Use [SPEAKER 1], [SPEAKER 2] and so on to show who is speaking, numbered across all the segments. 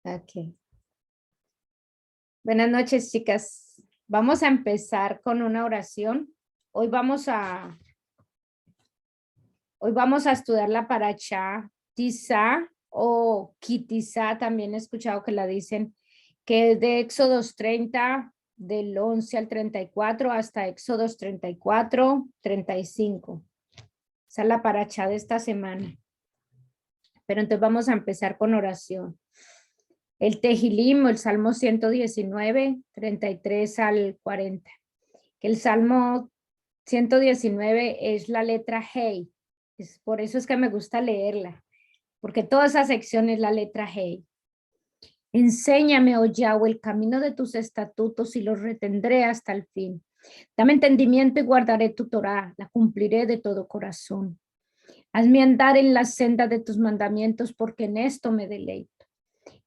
[SPEAKER 1] Ok. Buenas noches, chicas. Vamos a empezar con una oración. Hoy vamos a estudiar la parashá Tizá o Kitizá, también he escuchado que la dicen, que es de Éxodos 30, del 11 al 34, hasta Éxodos 34, 35. Esa es la parashá de esta semana. Pero entonces vamos a empezar con oración. El Tehilim, el Salmo 119, 33 al 40. El Salmo 119 es la letra Hey. Por eso es que me gusta leerla, porque toda esa sección es la letra Hey. Enséñame, oh Yahweh, el camino de tus estatutos y los retendré hasta el fin. Dame entendimiento y guardaré tu Torá, la cumpliré de todo corazón. Hazme andar en la senda de tus mandamientos, porque en esto me deleito.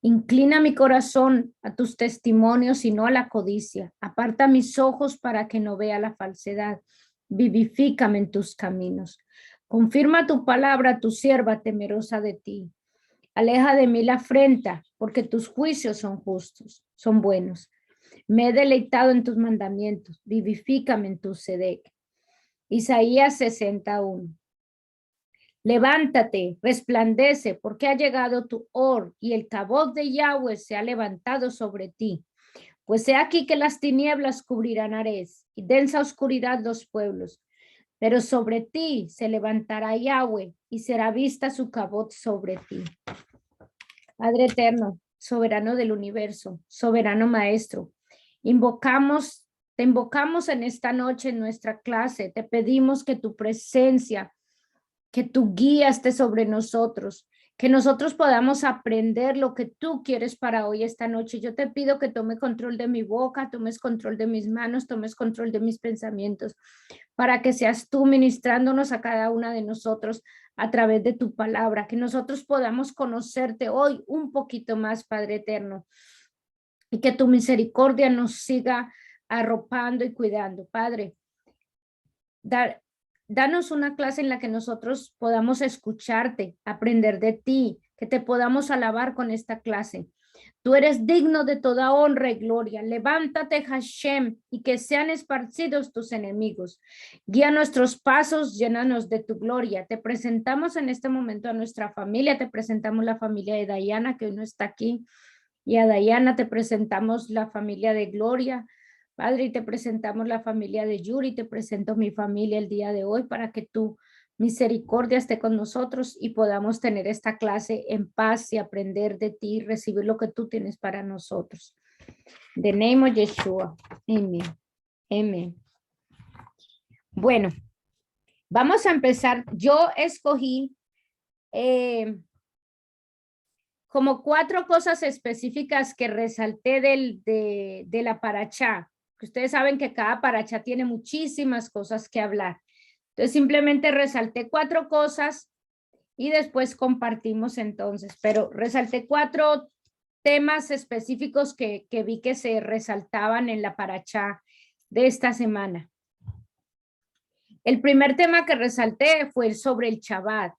[SPEAKER 1] Inclina mi corazón a tus testimonios y no a la codicia. Aparta mis ojos para que no vea la falsedad. Vivifícame en tus caminos. Confirma tu palabra, tu sierva temerosa de ti. Aleja de mí la afrenta, porque tus juicios son justos, son buenos. Me he deleitado en tus mandamientos. Vivifícame en tu sedec. Isaías 61. Levántate, resplandece, porque ha llegado tu hor y el cabot de Yahweh se ha levantado sobre ti. Pues he aquí que las tinieblas cubrirán Ares y densa oscuridad los pueblos. Pero sobre ti se levantará Yahweh y será vista su cabot sobre ti. Padre eterno, soberano del universo, soberano maestro, te invocamos en esta noche en nuestra clase. Te pedimos que tu presencia, que tu guía esté sobre nosotros, que nosotros podamos aprender lo que tú quieres para hoy, esta noche. Yo te pido que tome control de mi boca, tomes control de mis manos, tomes control de mis pensamientos, para que seas tú ministrándonos a cada una de nosotros a través de tu palabra, que nosotros podamos conocerte hoy un poquito más, Padre eterno, y que tu misericordia nos siga arropando y cuidando. Padre, danos una clase en la que nosotros podamos escucharte, aprender de ti, que te podamos alabar con esta clase. Tú eres digno de toda honra y gloria. Levántate, Hashem, y que sean esparcidos tus enemigos. Guía nuestros pasos, llénanos de tu gloria. Te presentamos en este momento a nuestra familia. Te presentamos la familia de Dayana, que hoy no está aquí. Y a Dayana te presentamos la familia de Gloria. Padre, y te presentamos la familia de Yuri, te presento mi familia el día de hoy para que tu misericordia esté con nosotros y podamos tener esta clase en paz y aprender de ti y recibir lo que tú tienes para nosotros. In the name of Yeshua. Amén. Amén. Bueno, vamos a empezar. Yo escogí como 4 cosas específicas que resalté de la parashá. Ustedes saben que cada parashá tiene muchísimas cosas que hablar. Entonces simplemente resalté 4 cosas y después compartimos entonces, pero resalté 4 temas específicos que vi que se resaltaban en la parashá de esta semana. El primer tema que resalté fue sobre el Shabbat,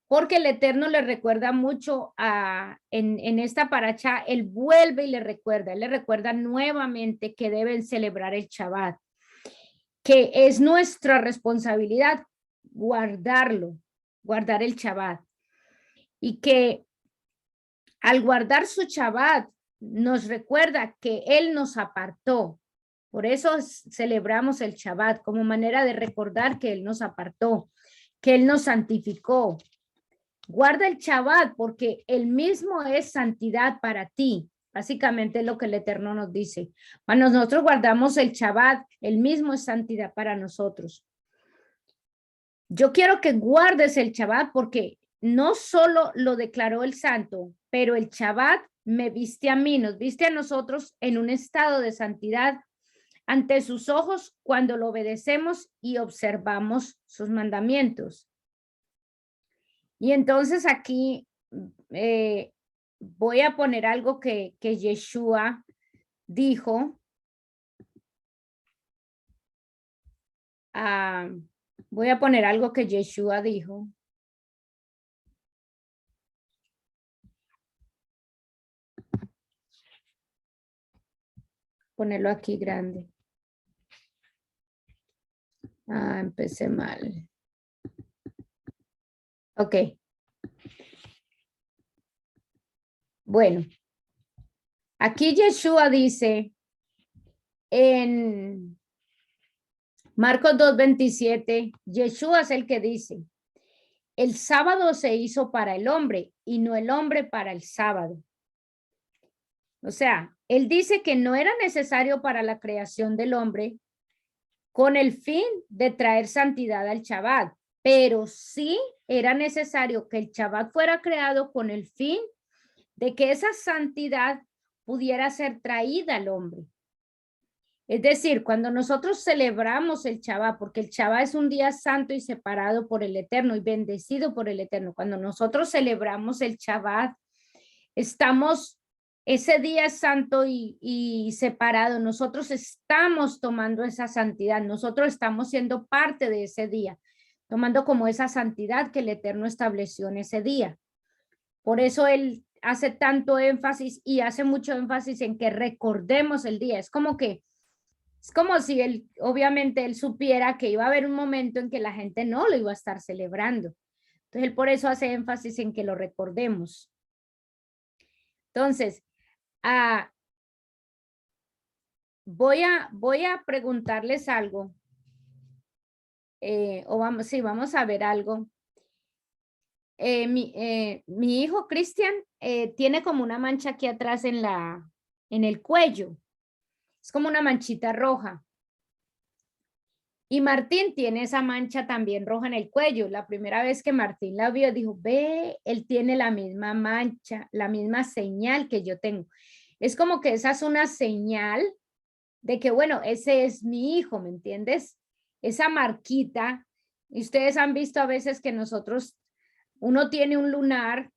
[SPEAKER 1] porque el Eterno le recuerda mucho en esta parashá, él vuelve y le recuerda nuevamente que deben celebrar el Shabbat, que es nuestra responsabilidad guardarlo, guardar el Shabbat, y que al guardar su Shabbat nos recuerda que él nos apartó. Por eso celebramos el Shabbat como manera de recordar que él nos apartó, que él nos santificó. Guarda el Shabbat porque el mismo es santidad para ti. Básicamente es lo que el Eterno nos dice. Cuando nosotros guardamos el Shabbat, el mismo es santidad para nosotros. Yo quiero que guardes el Shabbat porque no solo lo declaró el santo, pero el Shabbat me viste a mí, nos viste a nosotros en un estado de santidad ante sus ojos cuando lo obedecemos y observamos sus mandamientos. Y entonces aquí voy a poner algo que Yeshua dijo. Voy a poner algo que Yeshua dijo. ponerlo aquí grande. Ah, empecé mal. Ok. Bueno, aquí Yeshua dice en Marcos 2:27, Yeshua es el que dice, el sábado se hizo para el hombre y no el hombre para el sábado. O sea, él dice que no era necesario para la creación del hombre con el fin de traer santidad al Shabbat, pero sí era necesario que el Shabbat fuera creado con el fin de que esa santidad pudiera ser traída al hombre. Es decir, cuando nosotros celebramos el Shabbat, porque el Shabbat es un día santo y separado por el Eterno y bendecido por el Eterno, cuando nosotros celebramos el Shabbat, estamos, ese día es santo y separado, nosotros estamos tomando esa santidad, nosotros estamos siendo parte de ese día, tomando como esa santidad que el Eterno estableció en ese día. Por eso él hace tanto énfasis y hace mucho énfasis en que recordemos el día. Es como si él, obviamente, él supiera que iba a haber un momento en que la gente no lo iba a estar celebrando. Entonces, él por eso hace énfasis en que lo recordemos. Entonces, voy a preguntarles algo. Vamos a ver algo. Mi hijo Cristian tiene como una mancha aquí atrás en el cuello. Es como una manchita roja. Y Martín tiene esa mancha también roja en el cuello. La primera vez que Martín la vio, dijo, ve, él tiene la misma mancha, la misma señal que yo tengo. Es como que esa es una señal de que, bueno, ese es mi hijo, ¿me entiendes? Esa marquita. Y ustedes han visto a veces que uno tiene un lunar,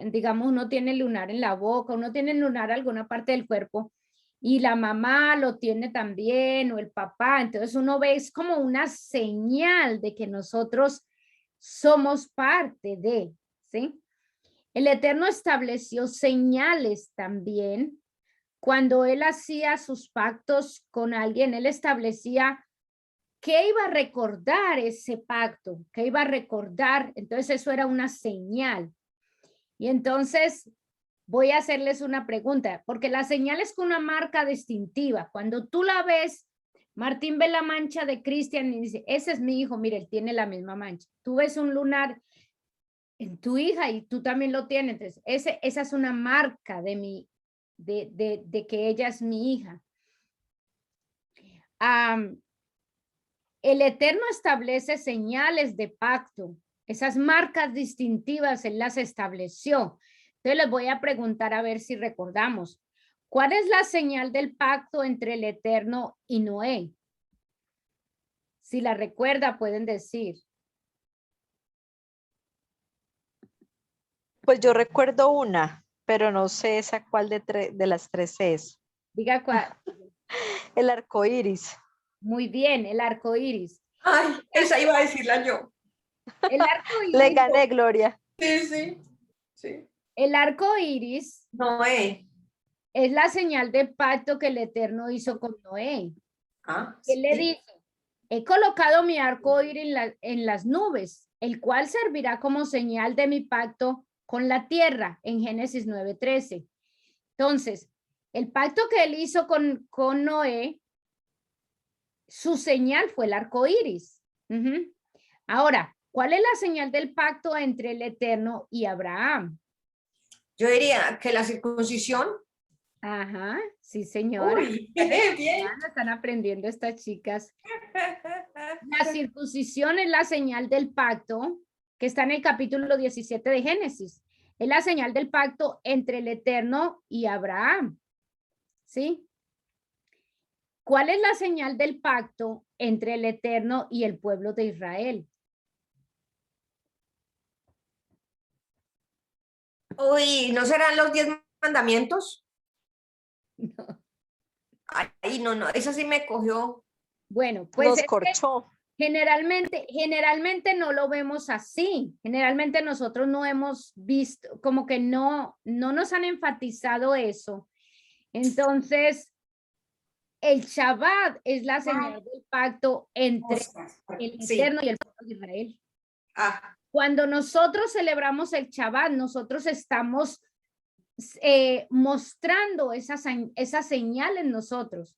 [SPEAKER 1] digamos, uno tiene lunar en la boca, uno tiene lunar en alguna parte del cuerpo, y la mamá lo tiene también, o el papá. Entonces uno ve, es como una señal de que nosotros somos parte de, ¿sí? El Eterno estableció señales también. Cuando él hacía sus pactos con alguien, él establecía qué iba a recordar ese pacto, qué iba a recordar. Entonces eso era una señal. Y entonces voy a hacerles una pregunta, porque la señal es con una marca distintiva. Cuando tú la ves, Martín ve la mancha de Cristian y dice, ese es mi hijo, mire, él tiene la misma mancha. Tú ves un lunar en tu hija y tú también lo tienes. Entonces, esa es una marca de que ella es mi hija. El Eterno establece señales de pacto. Esas marcas distintivas él las estableció. Entonces les voy a preguntar a ver si recordamos. ¿Cuál es la señal del pacto entre el Eterno y Noé? Si la recuerda, pueden decir.
[SPEAKER 2] Pues yo recuerdo una, pero no sé esa cuál de las tres es.
[SPEAKER 1] Diga cuál.
[SPEAKER 2] El arco iris.
[SPEAKER 1] Muy bien, el arco iris.
[SPEAKER 3] Ay, esa iba a decirla yo.
[SPEAKER 1] El arco iris.
[SPEAKER 2] Le gané, Gloria.
[SPEAKER 3] Sí.
[SPEAKER 1] El arco iris
[SPEAKER 3] Noé.
[SPEAKER 1] es la señal de pacto que el Eterno hizo con Noé. Él le dice, he colocado mi arco iris en las nubes, el cual servirá como señal de mi pacto con la tierra, en Génesis 9:13. Entonces, el pacto que él hizo con Noé, su señal fue el arco iris. Ahora, ¿cuál es la señal del pacto entre el Eterno y Abraham?
[SPEAKER 3] Yo diría que la circuncisión.
[SPEAKER 1] Ajá, sí, señora.
[SPEAKER 3] Uy, bien.
[SPEAKER 1] Ya están aprendiendo estas chicas. La circuncisión es la señal del pacto que está en el capítulo 17 de Génesis. Es la señal del pacto entre el Eterno y Abraham. ¿Sí? ¿Cuál es la señal del pacto entre el Eterno y el pueblo de Israel?
[SPEAKER 3] Uy, ¿no serán los 10 mandamientos?
[SPEAKER 1] No.
[SPEAKER 3] Ay, no, eso sí me cogió.
[SPEAKER 1] Bueno, pues
[SPEAKER 2] nos corchó.
[SPEAKER 1] Generalmente no lo vemos así. Generalmente nosotros no hemos visto, como que no nos han enfatizado eso. Entonces, el Shabbat es la señal del pacto entre el
[SPEAKER 3] Sí.
[SPEAKER 1] Eterno y el pueblo de Israel.
[SPEAKER 3] Ah,
[SPEAKER 1] Cuando nosotros celebramos el Shabbat, nosotros estamos mostrando esa señal en nosotros.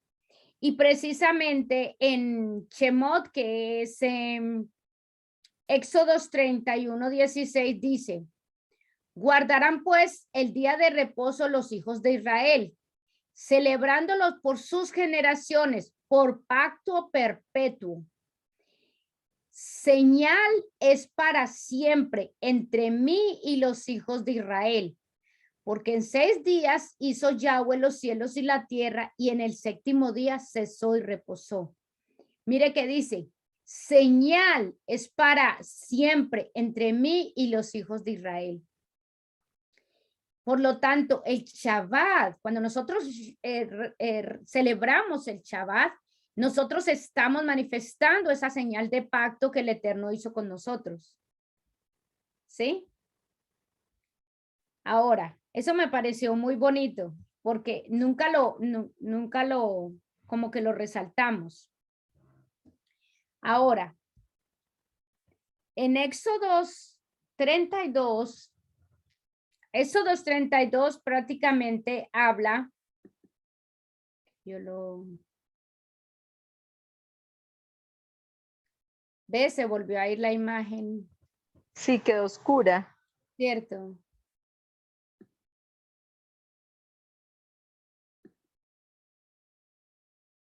[SPEAKER 1] Y precisamente en Shemot, que es Éxodos 31:16, dice: guardarán pues el día de reposo los hijos de Israel, celebrándolos por sus generaciones, por pacto perpetuo. Señal es para siempre entre mí y los hijos de Israel, porque en 6 días hizo Yahweh los cielos y la tierra, y en el 7º día cesó y reposó. Mire que dice: señal es para siempre entre mí y los hijos de Israel. Por lo tanto, el Shabbat, cuando nosotros celebramos el Shabbat, nosotros estamos manifestando esa señal de pacto que el Eterno hizo con nosotros. ¿Sí? Ahora, eso me pareció muy bonito porque nunca lo, como que lo resaltamos. Ahora, en Éxodos 32, prácticamente habla, ¿ves? Se volvió a ir la imagen.
[SPEAKER 2] Sí, quedó oscura.
[SPEAKER 1] Cierto.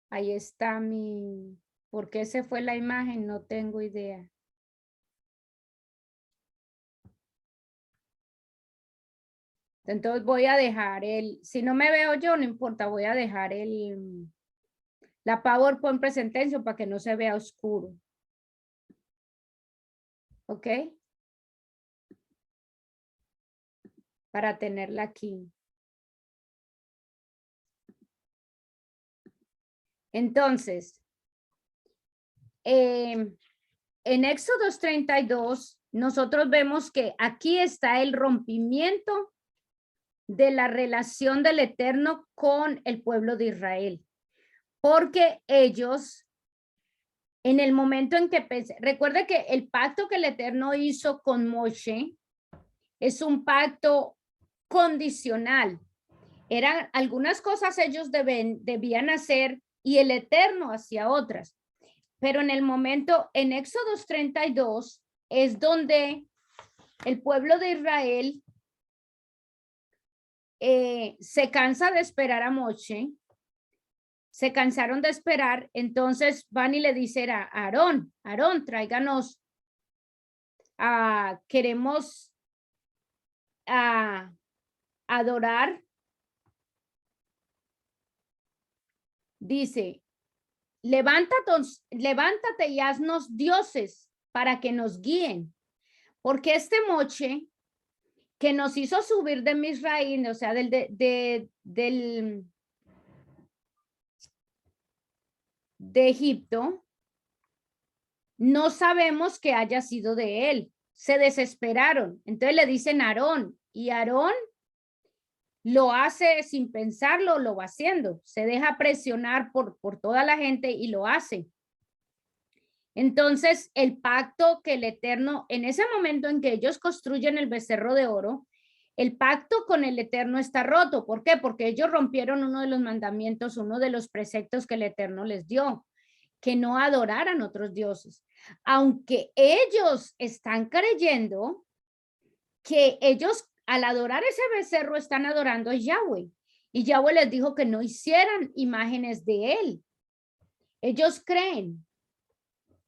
[SPEAKER 1] Ahí está mi... ¿Por qué se fue la imagen? No tengo idea. Entonces voy a dejar si no me veo yo, no importa, voy a dejar la PowerPoint Presentation para que no se vea oscuro. ¿Ok? Para tenerla aquí. Entonces, en Éxodos 32, nosotros vemos que aquí está el rompimiento de la relación del Eterno con el pueblo de Israel. Porque ellos, en el momento en que recuerde que el pacto que el Eterno hizo con Moshe es un pacto condicional. Eran algunas cosas ellos debían hacer y el Eterno hacía otras. Pero en el momento, en Éxodos 32, es donde el pueblo de Israel se cansa de esperar a Moshe, se cansaron de esperar, entonces van y le dicen a Aarón, tráiganos, queremos adorar. Dice, levántate y haznos dioses para que nos guíen, porque este Moshe que nos hizo subir de Misraín, o sea, de Egipto, no sabemos que haya sido de él. Se desesperaron. Entonces le dicen a Aarón, y Aarón lo hace sin pensarlo, lo va haciendo. Se deja presionar por toda la gente y lo hace. Entonces, el pacto que el Eterno, en ese momento en que ellos construyen el becerro de oro, el pacto con el Eterno está roto. ¿Por qué? Porque ellos rompieron uno de los mandamientos, uno de los preceptos que el Eterno les dio, que no adoraran otros dioses. Aunque ellos están creyendo que ellos al adorar ese becerro están adorando a Yahweh. Y Yahweh les dijo que no hicieran imágenes de él. Ellos creen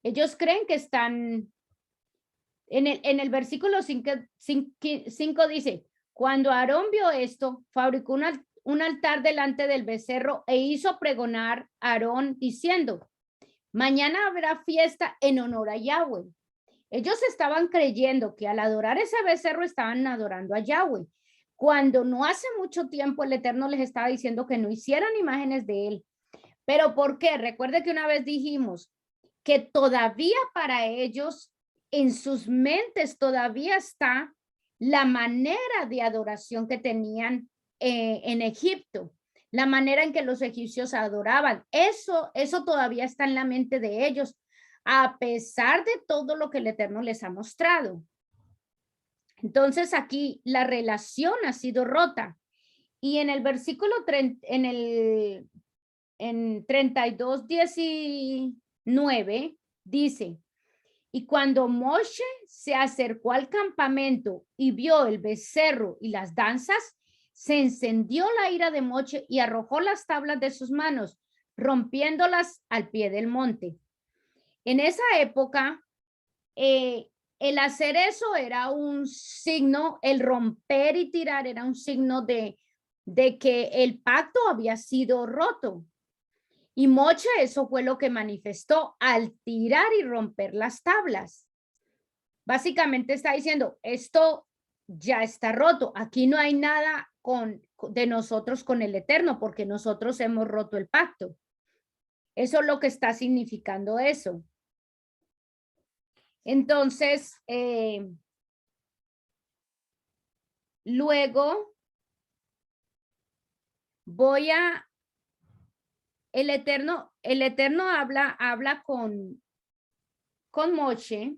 [SPEAKER 1] que están, en el versículo 5 dice, cuando Aarón vio esto, fabricó un altar delante del becerro e hizo pregonar a Aarón diciendo, mañana habrá fiesta en honor a Yahweh. Ellos estaban creyendo que al adorar ese becerro estaban adorando a Yahweh, cuando no hace mucho tiempo el Eterno les estaba diciendo que no hicieran imágenes de él. ¿Pero por qué? Recuerde que una vez dijimos que todavía para ellos, en sus mentes todavía está la manera de adoración que tenían en Egipto, la manera en que los egipcios adoraban. Eso todavía está en la mente de ellos, a pesar de todo lo que el Eterno les ha mostrado. Entonces aquí la relación ha sido rota. Y en el versículo en 32:19 dice, y cuando Moshe se acercó al campamento y vio el becerro y las danzas, se encendió la ira de Moshe y arrojó las tablas de sus manos, rompiéndolas al pie del monte. En esa época, el hacer eso era un signo, el romper y tirar era un signo de que el pacto había sido roto. Y Moshe eso fue lo que manifestó al tirar y romper las tablas. Básicamente está diciendo, esto ya está roto. Aquí no hay nada de nosotros con el Eterno, porque nosotros hemos roto el pacto. Eso es lo que está significando eso. Entonces, luego el Eterno habla con Moshe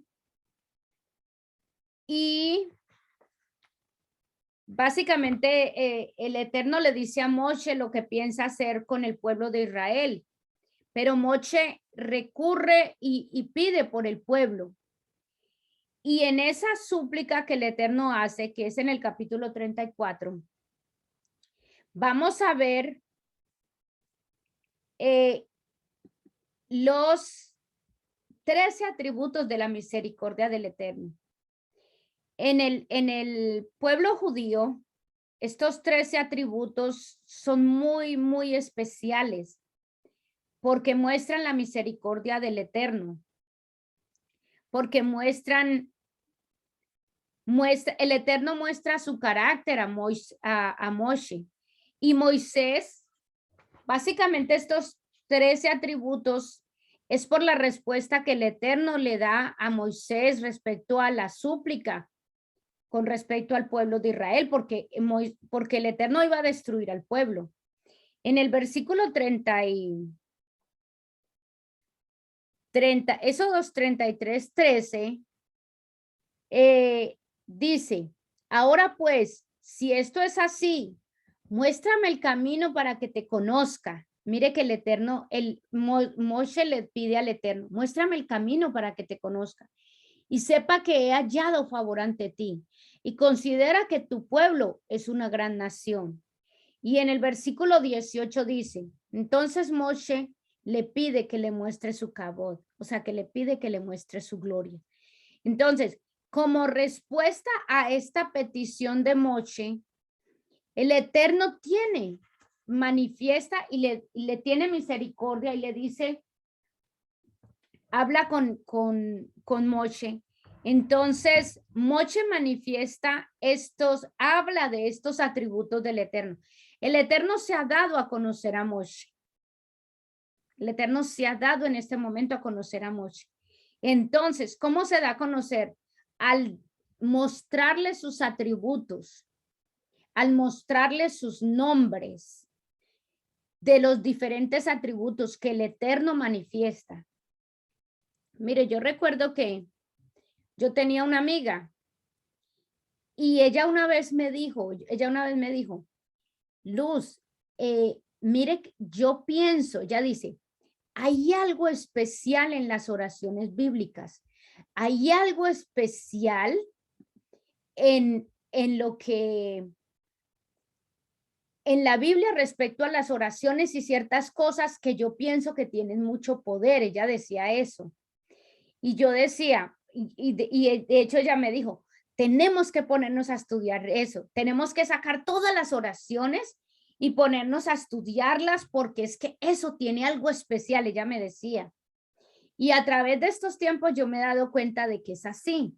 [SPEAKER 1] y básicamente el Eterno le dice a Moshe lo que piensa hacer con el pueblo de Israel, pero Moshe recurre y pide por el pueblo. Y en esa súplica que el Eterno hace, que es en el capítulo 34, vamos a ver los 13 atributos de la misericordia del Eterno. En el pueblo judío, estos 13 atributos son muy, muy especiales porque muestran la misericordia del Eterno, porque el Eterno muestra su carácter a Moshe. Y Moisés, básicamente estos 13 atributos es por la respuesta que el Eterno le da a Moisés respecto a la súplica con respecto al pueblo de Israel, porque el Eterno iba a destruir al pueblo. En el versículo 33:13, dice, ahora pues, si esto es así, muéstrame el camino para que te conozca. Mire que el Eterno, Moshe le pide al Eterno, muéstrame el camino para que te conozca y sepa que he hallado favor ante ti y considera que tu pueblo es una gran nación. Y en el versículo 18 dice, entonces Moshe le pide que le muestre su cabot, o sea, que le pide que le muestre su gloria. Entonces, como respuesta a esta petición de Moshe, el Eterno manifiesta y le tiene misericordia y le dice, habla con Moshe. Entonces, Moshe manifiesta habla de estos atributos del Eterno. El Eterno se ha dado a conocer a Moshe. El Eterno se ha dado en este momento a conocer a Moshe. Entonces, ¿cómo se da a conocer? Al mostrarle sus atributos, al mostrarle sus nombres de los diferentes atributos que el Eterno manifiesta. Mire, yo recuerdo que yo tenía una amiga y ella una vez me dijo, Luz, mire, yo pienso, ya dice, hay algo especial en las oraciones bíblicas. Hay algo especial en lo que en la Biblia respecto a las oraciones y ciertas cosas que yo pienso que tienen mucho poder. Ella decía eso. Y yo decía, y de hecho ella me dijo, tenemos que ponernos a estudiar eso. Tenemos que sacar todas las oraciones y ponernos a estudiarlas porque es que eso tiene algo especial, ella me decía. Y a través de estos tiempos yo me he dado cuenta de que es así.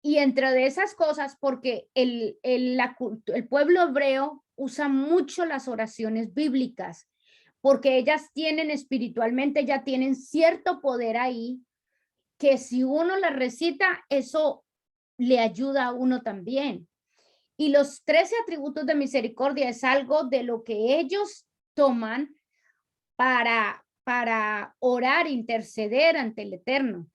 [SPEAKER 1] Y entre de esas cosas, porque el pueblo hebreo usa mucho las oraciones bíblicas, porque ellas tienen espiritualmente, ya tienen cierto poder ahí, que si uno las recita, eso le ayuda a uno también. Y los 13 atributos de misericordia es algo de lo que ellos toman para orar, interceder ante el Eterno.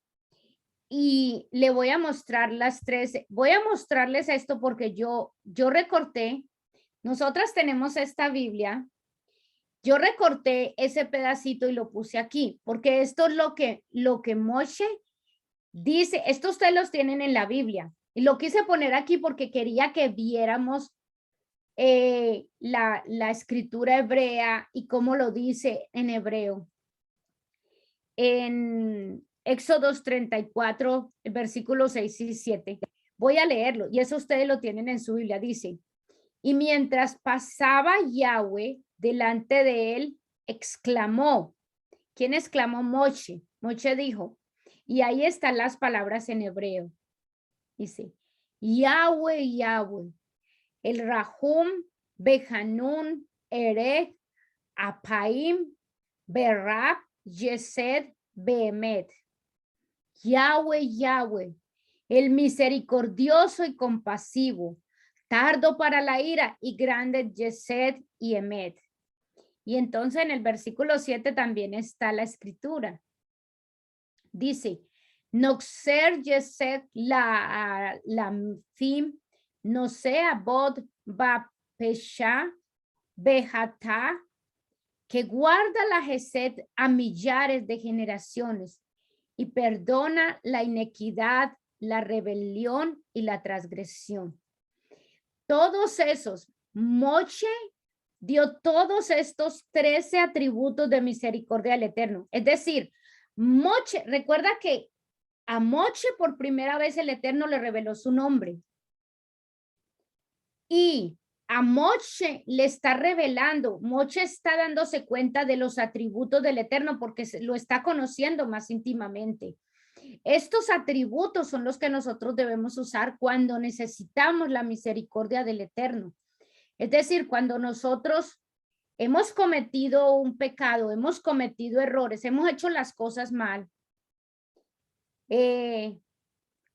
[SPEAKER 1] Y le voy a mostrar las 13. Voy a mostrarles esto porque yo recorté. Nosotras tenemos esta Biblia. Yo recorté ese pedacito y lo puse aquí, porque esto es lo que Moshe dice. Esto ustedes los tienen en la Biblia. Y lo quise poner aquí porque quería que viéramos la escritura hebrea y cómo lo dice en hebreo. En Éxodos 34, versículos 6 y 7. Voy a leerlo y eso ustedes lo tienen en su Biblia. Dice, y mientras pasaba Yahweh delante de él, exclamó. ¿Quién exclamó? Moshe. Moshe dijo, y ahí están las palabras en hebreo. Dice, Yahweh, Yahweh, el Rahum, Behanun, Erech, Apaim, Berab, Yesed, Behemet. Yahweh, Yahweh, el misericordioso y compasivo, tardo para la ira y grande Yesed y Emet. Y entonces en el versículo 7 también está la escritura. Dice, Noxer Yesed la fim, no sea bod ba pesha bejata, que guarda la Gesed a millares de generaciones y perdona la inequidad, la rebelión y la transgresión. Todos esos, Moshe dio todos estos 13 atributos de misericordia al Eterno. Es decir, Moshe, recuerda que a Moshe por primera vez el Eterno le reveló su nombre. Y a Moshe le está revelando, Moshe está dándose cuenta de los atributos del Eterno porque lo está conociendo más íntimamente. Estos atributos son los que nosotros debemos usar cuando necesitamos la misericordia del Eterno. Es decir, cuando nosotros hemos cometido un pecado, hemos cometido errores, hemos hecho las cosas mal.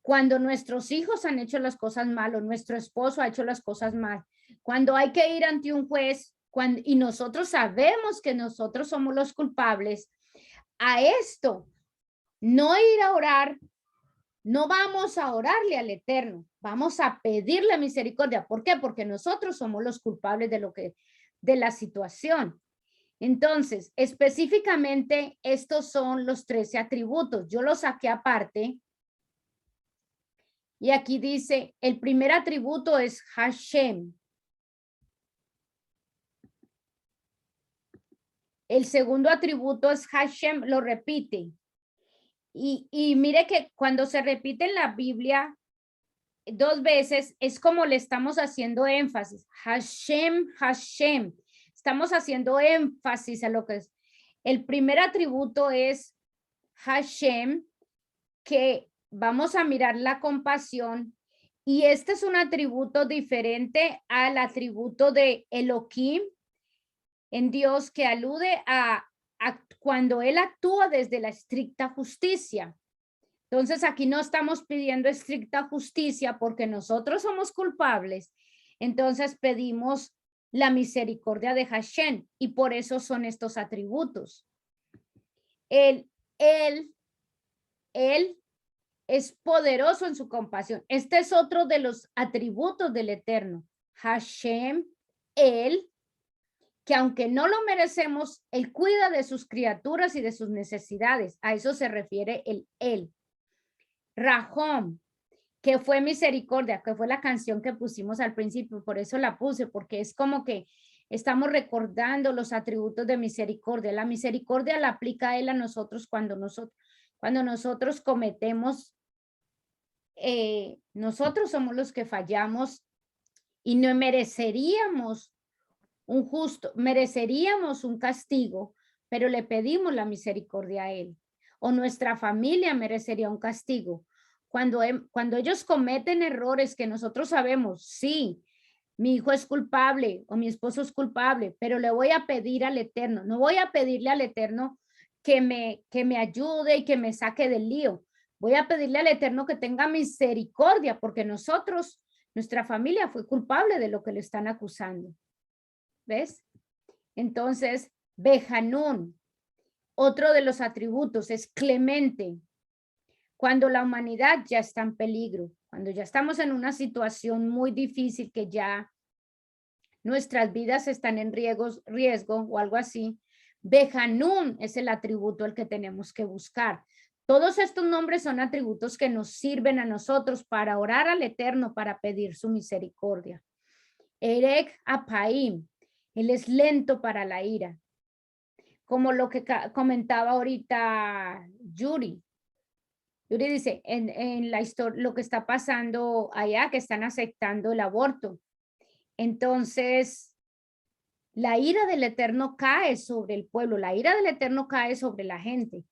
[SPEAKER 1] Cuando nuestros hijos han hecho las cosas mal o nuestro esposo ha hecho las cosas mal, cuando hay que ir ante un juez y nosotros sabemos que nosotros somos los culpables, a esto, no ir a orar, no vamos a orarle al Eterno, vamos a pedirle misericordia. ¿Por qué? Porque nosotros somos los culpables de la situación. Entonces, específicamente, estos son los 13 atributos. Yo los saqué aparte. Y aquí dice, el primer atributo es Hashem. El segundo atributo es Hashem, lo repite. Y mire que cuando se repite en la Biblia 2 veces, es como le estamos haciendo énfasis. Hashem, Hashem. Estamos haciendo énfasis a lo que es. El primer atributo es Hashem, que vamos a mirar la compasión. Y este es un atributo diferente al atributo de Elohim en Dios, que alude a cuando él actúa desde la estricta justicia. Entonces aquí no estamos pidiendo estricta justicia porque nosotros somos culpables. Entonces pedimos la misericordia de Hashem y por eso son estos atributos. Él es poderoso en su compasión. Este es otro de los atributos del Eterno. Hashem, él, que aunque no lo merecemos, él cuida de sus criaturas y de sus necesidades. A eso se refiere el él. Rahom, que fue misericordia, que fue la canción que pusimos al principio, por eso la puse, porque es como que estamos recordando los atributos de misericordia. La misericordia la aplica él a nosotros cuando nosotros cometemos, nosotros somos los que fallamos y no mereceríamos mereceríamos un castigo, pero le pedimos la misericordia a él. O nuestra familia merecería un castigo. Cuando ellos cometen errores que nosotros sabemos, sí, mi hijo es culpable o mi esposo es culpable, pero le voy a pedir al Eterno, no voy a pedirle al Eterno que me ayude y que me saque del lío. Voy a pedirle al Eterno que tenga misericordia, porque nosotros Nuestra familia fue culpable de lo que le están acusando. ¿Ves? Entonces, Behanún, otro de los atributos es clemente. Cuando la humanidad ya está en peligro, cuando ya estamos en una situación muy difícil que ya nuestras vidas están en riesgo o algo así, Behanún es el atributo al que tenemos que buscar. Todos estos nombres son atributos que nos sirven a nosotros para orar al Eterno, para pedir su misericordia. Erek Apaim, él es lento para la ira. Como lo que comentaba ahorita Yuri. Yuri dice, en la historia, lo que está pasando allá, que están aceptando el aborto. Entonces, la ira del Eterno cae sobre el pueblo, la ira del Eterno cae sobre la gente,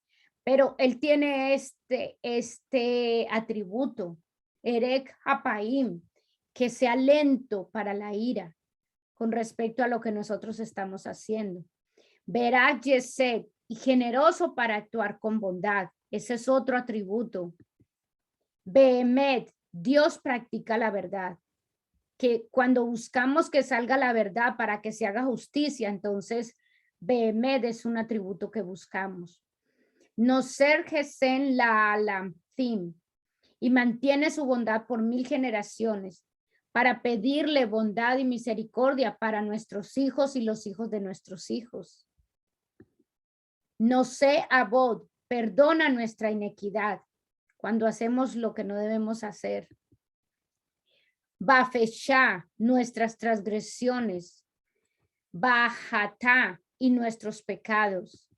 [SPEAKER 1] pero él tiene este atributo, Erek Hapaim, que sea lento para la ira con respecto a lo que nosotros estamos haciendo. Verá Yesed, y generoso para actuar con bondad. Ese es otro atributo. Behemet, Dios practica la verdad. Que cuando buscamos que salga la verdad para que se haga justicia, entonces Behemet es un atributo que buscamos. Noser Gesen la Alamtim, y mantiene su bondad por 1000 generaciones, para pedirle bondad y misericordia para nuestros hijos y los hijos de nuestros hijos. No sé, Abod, perdona nuestra inequidad cuando hacemos lo que no debemos hacer. Bafeshá, nuestras transgresiones. Bajatá, y nuestros pecados.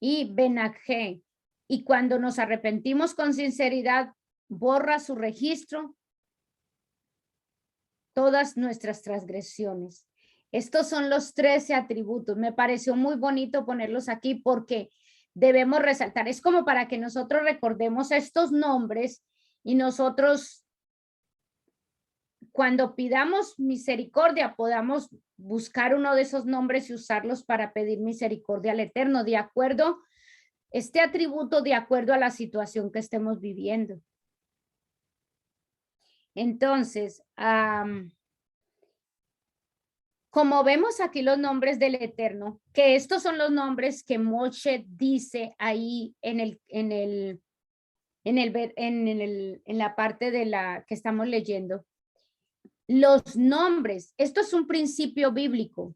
[SPEAKER 1] Y Benakje, y cuando nos arrepentimos con sinceridad, borra su registro todas nuestras transgresiones. Estos son los 13 atributos. Me pareció muy bonito ponerlos aquí porque debemos resaltar. Es como para que nosotros recordemos estos nombres y nosotros, cuando pidamos misericordia, podamos buscar uno de esos nombres y usarlos para pedir misericordia al Eterno, de acuerdo, este atributo de acuerdo a la situación que estemos viviendo. Entonces, como vemos aquí los nombres del Eterno, que estos son los nombres que Moshe dice ahí en la parte de la que estamos leyendo. Los nombres, esto es un principio bíblico.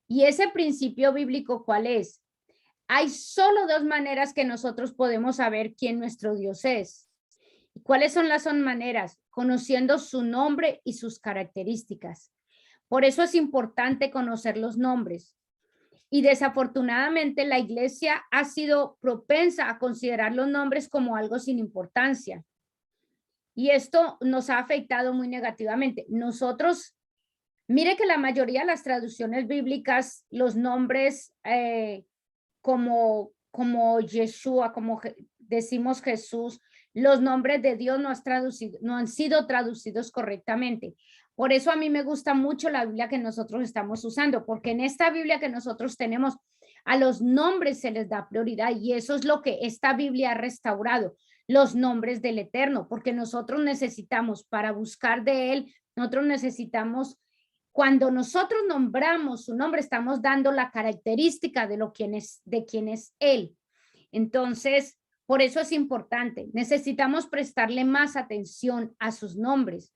[SPEAKER 1] Y ese principio bíblico, ¿cuál es? Hay solo 2 maneras que nosotros podemos saber quién nuestro Dios es. ¿Cuáles son las maneras? Conociendo su nombre y sus características. Por eso es importante conocer los nombres. Y desafortunadamente la iglesia ha sido propensa a considerar los nombres como algo sin importancia. Y esto nos ha afectado muy negativamente. Nosotros, mire que la mayoría de las traducciones bíblicas, los nombres como Yeshua, como decimos Jesús, los nombres de Dios no han sido traducidos correctamente. Por eso a mí me gusta mucho la Biblia que nosotros estamos usando, porque en esta Biblia que nosotros tenemos, a los nombres se les da prioridad y eso es lo que esta Biblia ha restaurado, los nombres del Eterno, porque nosotros necesitamos, para buscar de Él, nosotros necesitamos, cuando nosotros nombramos su nombre, estamos dando la característica de quién es Él. Entonces, por eso es importante, necesitamos prestarle más atención a sus nombres.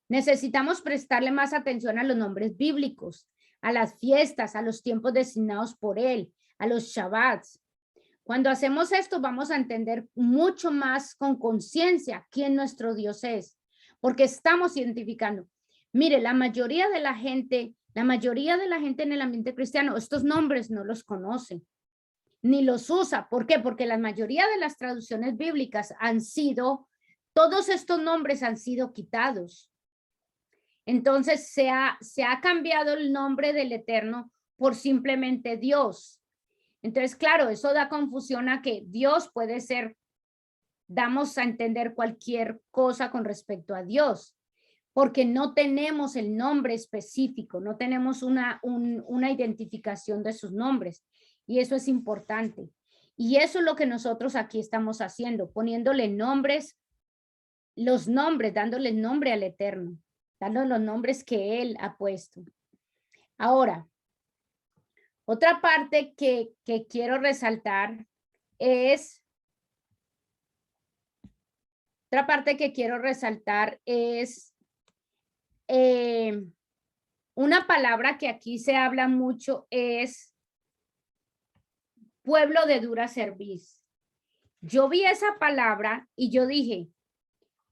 [SPEAKER 1] Necesitamos prestarle más atención a los nombres bíblicos, a las fiestas, a los tiempos designados por Él, a los Shabbats. Cuando hacemos esto, vamos a entender mucho más con conciencia quién nuestro Dios es, porque estamos identificando. Mire, la mayoría de la gente en el ambiente cristiano, estos nombres no los conoce, ni los usa. ¿Por qué? Porque la mayoría de las traducciones bíblicas todos estos nombres han sido quitados. Entonces se ha cambiado el nombre del Eterno por simplemente Dios. Entonces, claro, eso da confusión a que Dios puede ser, damos a entender cualquier cosa con respecto a Dios, porque no tenemos el nombre específico, no tenemos una identificación de sus nombres, y eso es importante. Y eso es lo que nosotros aquí estamos haciendo, poniéndole nombres los nombres, dándoles nombre al Eterno, dando los nombres que Él ha puesto. Ahora, otra parte que quiero resaltar es, una palabra que aquí se habla mucho es pueblo de dura cerviz. Yo vi esa palabra y yo dije,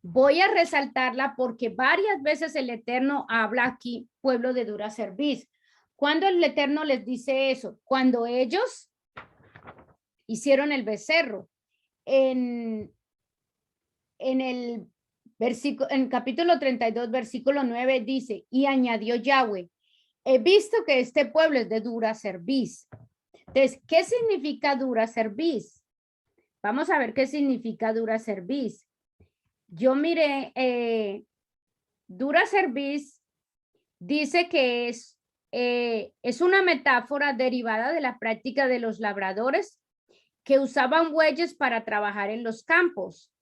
[SPEAKER 1] voy a resaltarla porque varias veces el Eterno habla aquí, pueblo de dura cerviz. ¿Cuándo el Eterno les dice eso? Cuando ellos hicieron el becerro. En el versículo, en capítulo 32, versículo 9 dice, y añadió Yahweh, he visto que este pueblo es de dura cerviz. Entonces, ¿qué significa dura cerviz? Vamos a ver qué significa dura cerviz. Yo miré, dura cerviz dice que es una metáfora derivada de la práctica de los labradores que usaban bueyes para trabajar en los campos,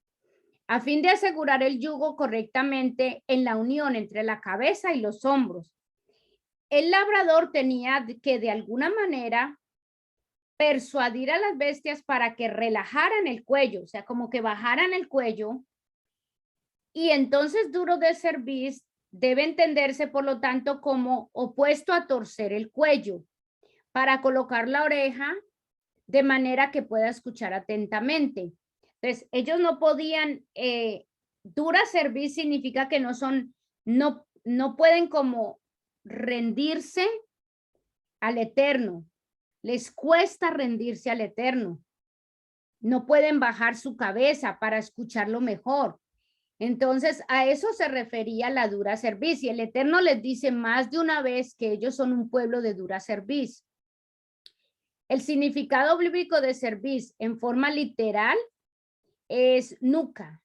[SPEAKER 1] a fin de asegurar el yugo correctamente en la unión entre la cabeza y los hombros. El labrador tenía que de alguna manera persuadir a las bestias para que relajaran el cuello, o sea, como que bajaran el cuello. Y entonces duro de cerviz debe entenderse, por lo tanto, como opuesto a torcer el cuello para colocar la oreja de manera que pueda escuchar atentamente. Entonces, ellos no podían, dura cerviz significa que no pueden como rendirse al Eterno. Les cuesta rendirse al Eterno. No pueden bajar su cabeza para escucharlo mejor. Entonces, a eso se refería la dura cerviz. Y el Eterno les dice más de una vez que ellos son un pueblo de dura cerviz. El significado bíblico de cerviz en forma literal es nuca.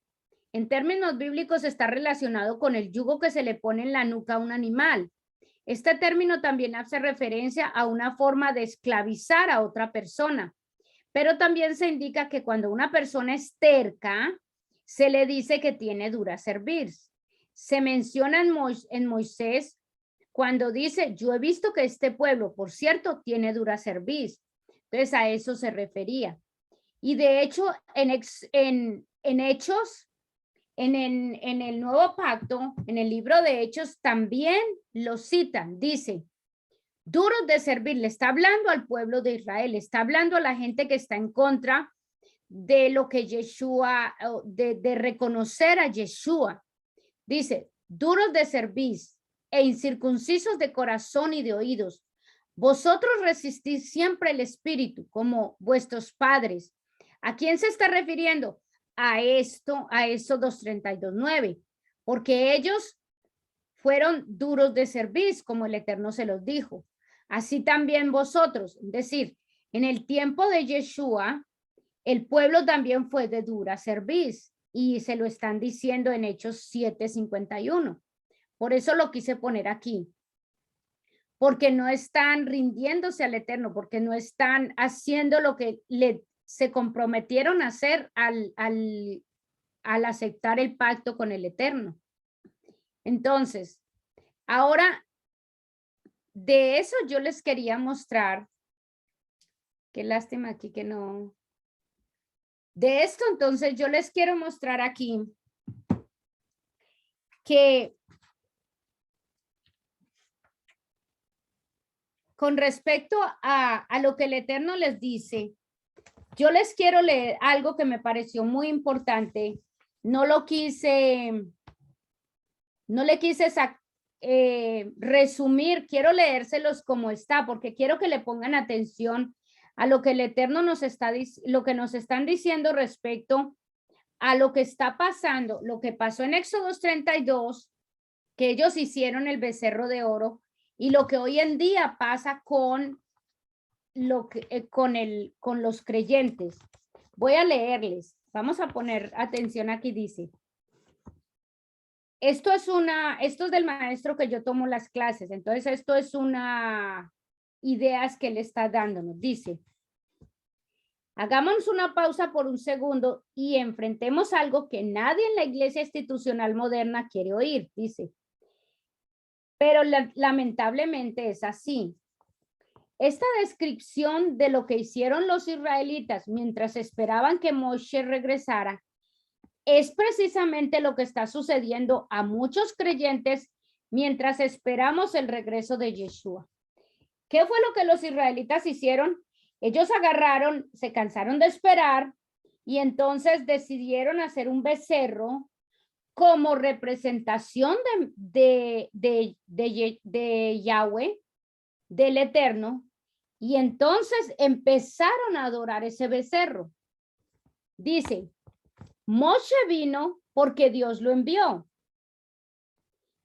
[SPEAKER 1] En términos bíblicos está relacionado con el yugo que se le pone en la nuca a un animal. Este término también hace referencia a una forma de esclavizar a otra persona, pero también se indica que cuando una persona es terca, se le dice que tiene dura cerviz. Se menciona en Moisés cuando dice, yo he visto que este pueblo, por cierto, tiene dura cerviz. Entonces a eso se refería. Y de hecho, en Hechos, en el Nuevo Pacto, en el libro de Hechos, también lo citan. Dice, duros de servir, le está hablando al pueblo de Israel, le está hablando a la gente que está en contra de lo que Yeshua, de reconocer a Yeshua. Dice, duros de servir e incircuncisos de corazón y de oídos. Vosotros resistís siempre el espíritu como vuestros padres. ¿A quién se está refiriendo? A esto 2:32:9, porque ellos fueron duros de servir, como el Eterno se los dijo. Así también vosotros, es decir, en el tiempo de Yeshua, el pueblo también fue de dura cerviz y se lo están diciendo en Hechos 7:51. Por eso lo quise poner aquí. Porque no están rindiéndose al Eterno, porque no están haciendo lo que se comprometieron a hacer al aceptar el pacto con el Eterno. Entonces, ahora, de eso yo les quería mostrar. Qué lástima aquí que no. De esto, entonces, yo les quiero mostrar aquí que con respecto a lo que el Eterno les dice, yo les quiero leer algo que me pareció muy importante. No le quise resumir, quiero leérselos como está, porque quiero que le pongan atención a lo que el Eterno nos están diciendo respecto a lo que está pasando, lo que pasó en Éxodo 32, que ellos hicieron el becerro de oro, y lo que hoy en día pasa con los creyentes. Voy a leerles. Vamos a poner atención aquí, dice. Esto es del maestro que yo tomo las clases. Entonces, esto es ideas que le está dándonos. Dice, Hagamos una pausa por un segundo y enfrentemos algo que nadie en la iglesia institucional moderna quiere oír, dice. Pero lamentablemente es así. Esta descripción de lo que hicieron los israelitas mientras esperaban que Moshe regresara es precisamente lo que está sucediendo a muchos creyentes mientras esperamos el regreso de Yeshua. ¿Qué fue lo que los israelitas hicieron? Ellos agarraron, se cansaron de esperar y entonces decidieron hacer un becerro como representación de Yahweh, del Eterno, y entonces empezaron a adorar ese becerro. Dice, Moshe vino porque Dios lo envió.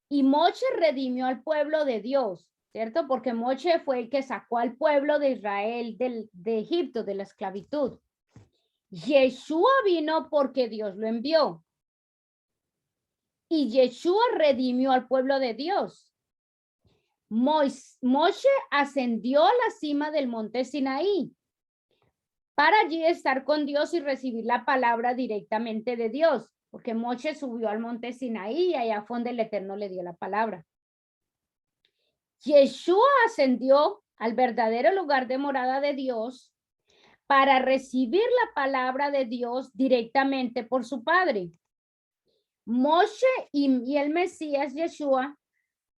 [SPEAKER 1] Y Moshe redimió al pueblo de Dios, ¿cierto? Porque Moshe fue el que sacó al pueblo de Israel de Egipto, de la esclavitud. Yeshua vino porque Dios lo envió. Y Yeshua redimió al pueblo de Dios. Moshe ascendió a la cima del monte Sinaí para allí estar con Dios y recibir la palabra directamente de Dios, porque Moshe subió al monte Sinaí y allá fue donde el Eterno le dio la palabra. Yeshua ascendió al verdadero lugar de morada de Dios para recibir la palabra de Dios directamente por su Padre. Moshe y el Mesías Yeshua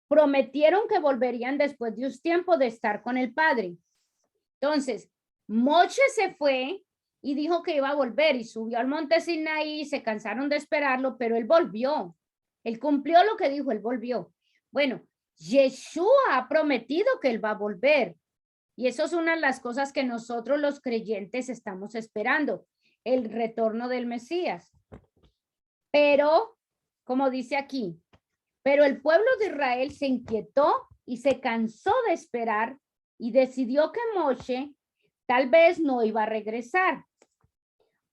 [SPEAKER 1] prometieron que volverían después de un tiempo de estar con el Padre. Entonces, Moshe se fue y dijo que iba a volver y subió al monte Sinaí, se cansaron de esperarlo, pero él volvió. Él cumplió lo que dijo, él volvió. Bueno, Yeshua ha prometido que él va a volver. Y eso es una de las cosas que nosotros los creyentes estamos esperando, el retorno del Mesías. Pero, como dice aquí, pero el pueblo de Israel se inquietó y se cansó de esperar y decidió que Moshe tal vez no iba a regresar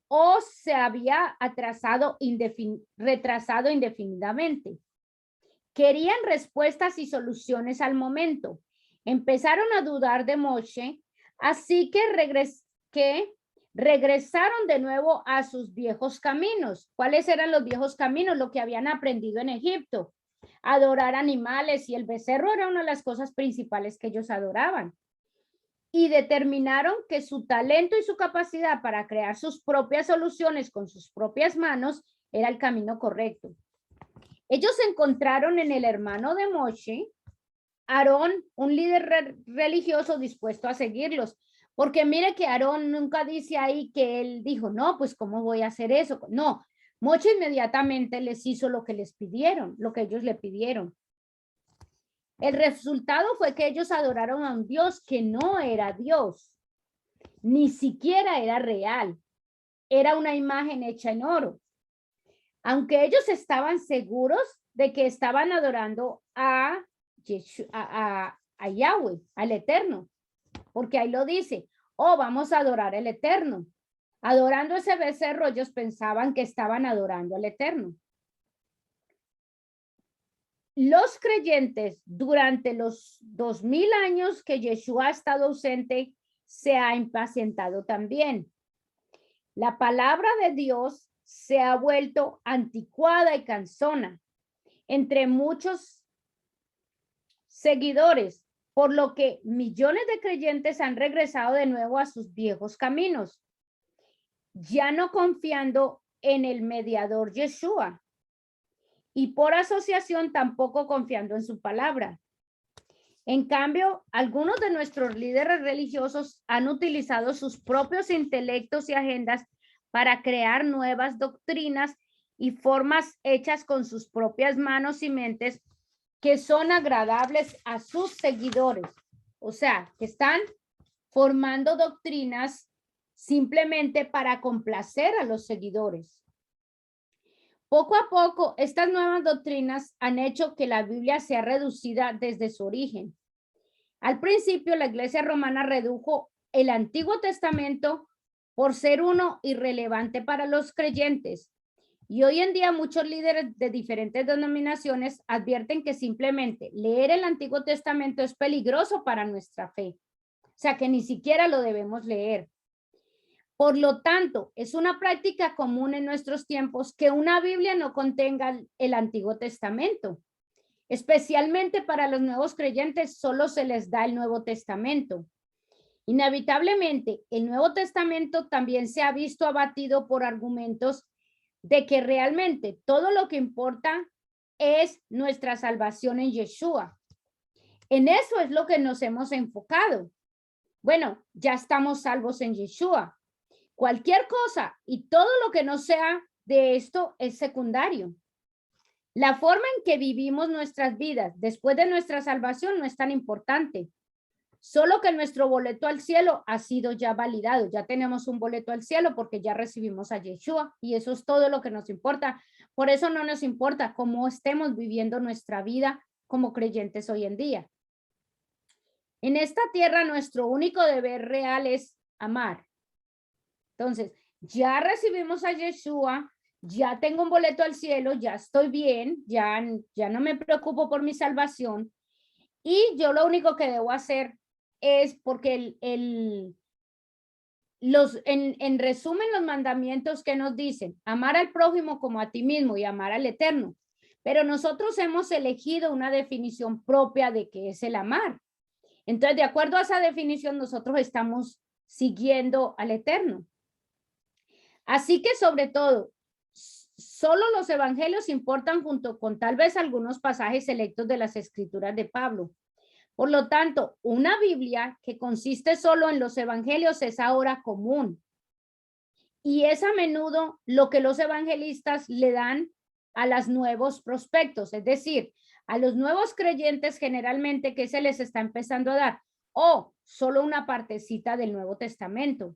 [SPEAKER 1] o se había retrasado indefinidamente. Querían respuestas y soluciones al momento. Empezaron a dudar de Moshe, así que regresaron de nuevo a sus viejos caminos. ¿Cuáles eran los viejos caminos? Lo que habían aprendido en Egipto. Adorar animales, y el becerro era una de las cosas principales que ellos adoraban. Y determinaron que su talento y su capacidad para crear sus propias soluciones con sus propias manos era el camino correcto. Ellos encontraron en el hermano de Moshe, Aarón, un líder religioso dispuesto a seguirlos. Porque mire que Aarón nunca dice ahí que él dijo, no, pues ¿cómo voy a hacer eso? No, Moshe inmediatamente les hizo lo que les pidieron, lo que ellos le pidieron. El resultado fue que ellos adoraron a un Dios que no era Dios, ni siquiera era real. Era una imagen hecha en oro. Aunque ellos estaban seguros de que estaban adorando a Yahweh, al Eterno, porque ahí lo dice, oh, vamos a adorar al Eterno. Adorando ese becerro, ellos pensaban que estaban adorando al Eterno. Los creyentes, durante los 2000 años que Yeshua ha estado ausente, se ha impacientado también. La palabra de Dios se ha vuelto anticuada y cansona entre muchos seguidores, por lo que millones de creyentes han regresado de nuevo a sus viejos caminos, ya no confiando en el mediador Yeshua y por asociación tampoco confiando en su palabra. En cambio, algunos de nuestros líderes religiosos han utilizado sus propios intelectos y agendas para crear nuevas doctrinas y formas hechas con sus propias manos y mentes que son agradables a sus seguidores. O sea, que están formando doctrinas simplemente para complacer a los seguidores. Poco a poco, estas nuevas doctrinas han hecho que la Biblia sea reducida desde su origen. Al principio, la Iglesia romana redujo el Antiguo Testamento por ser uno irrelevante para los creyentes. Y hoy en día muchos líderes de diferentes denominaciones advierten que simplemente leer el Antiguo Testamento es peligroso para nuestra fe. O sea, que ni siquiera lo debemos leer. Por lo tanto, es una práctica común en nuestros tiempos que una Biblia no contenga el Antiguo Testamento. Especialmente para los nuevos creyentes, solo se les da el Nuevo Testamento. Inevitablemente, el Nuevo Testamento también se ha visto abatido por argumentos de que realmente todo lo que importa es nuestra salvación en Yeshua. En eso es lo que nos hemos enfocado. Bueno, ya estamos salvos en Yeshua. Cualquier cosa y todo lo que no sea de esto es secundario. La forma en que vivimos nuestras vidas después de nuestra salvación no es tan importante. Solo que nuestro boleto al cielo ha sido ya validado. Ya tenemos un boleto al cielo porque ya recibimos a Yeshua y eso es todo lo que nos importa. Por eso no nos importa cómo estemos viviendo nuestra vida como creyentes hoy en día. En esta tierra nuestro único deber real es amar. Entonces, ya recibimos a Yeshua, ya tengo un boleto al cielo, ya estoy bien, ya no me preocupo por mi salvación y yo lo único que debo hacer es porque en resumen los mandamientos que nos dicen, amar al prójimo como a ti mismo y amar al eterno. Pero nosotros hemos elegido una definición propia de qué es el amar. Entonces, de acuerdo a esa definición, nosotros estamos siguiendo al eterno. Así que sobre todo, solo los evangelios importan junto con tal vez algunos pasajes selectos de las escrituras de Pablo. Por lo tanto, una Biblia que consiste solo en los evangelios es ahora común. Y es a menudo lo que los evangelistas le dan a los nuevos prospectos, es decir, a los nuevos creyentes generalmente que se les está empezando a dar, o solo una partecita del Nuevo Testamento.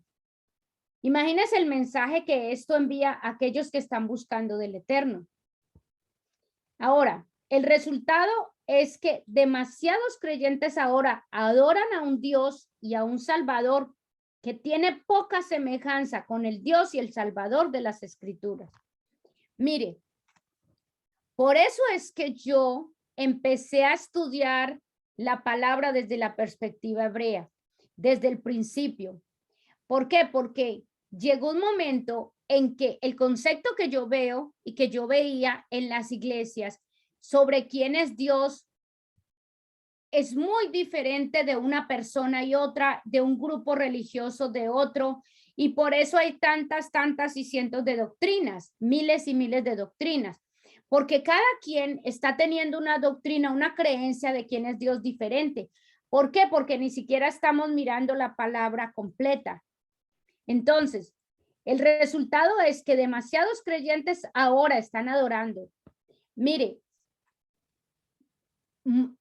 [SPEAKER 1] Imagínense el mensaje que esto envía a aquellos que están buscando del Eterno. Ahora, el resultado es que demasiados creyentes ahora adoran a un Dios y a un Salvador que tiene poca semejanza con el Dios y el Salvador de las Escrituras. Mire, por eso es que yo empecé a estudiar la palabra desde la perspectiva hebrea, desde el principio. ¿Por qué? Porque llegó un momento en que el concepto que yo veo y que yo veía en las iglesias sobre quién es Dios es muy diferente de una persona y otra, de un grupo religioso de otro, y por eso hay tantas y cientos de doctrinas, miles y miles de doctrinas, porque cada quien está teniendo una doctrina, una creencia de quién es Dios diferente. ¿Por qué? Porque ni siquiera estamos mirando la palabra completa. Entonces, el resultado es que demasiados creyentes ahora están adorando. Mire,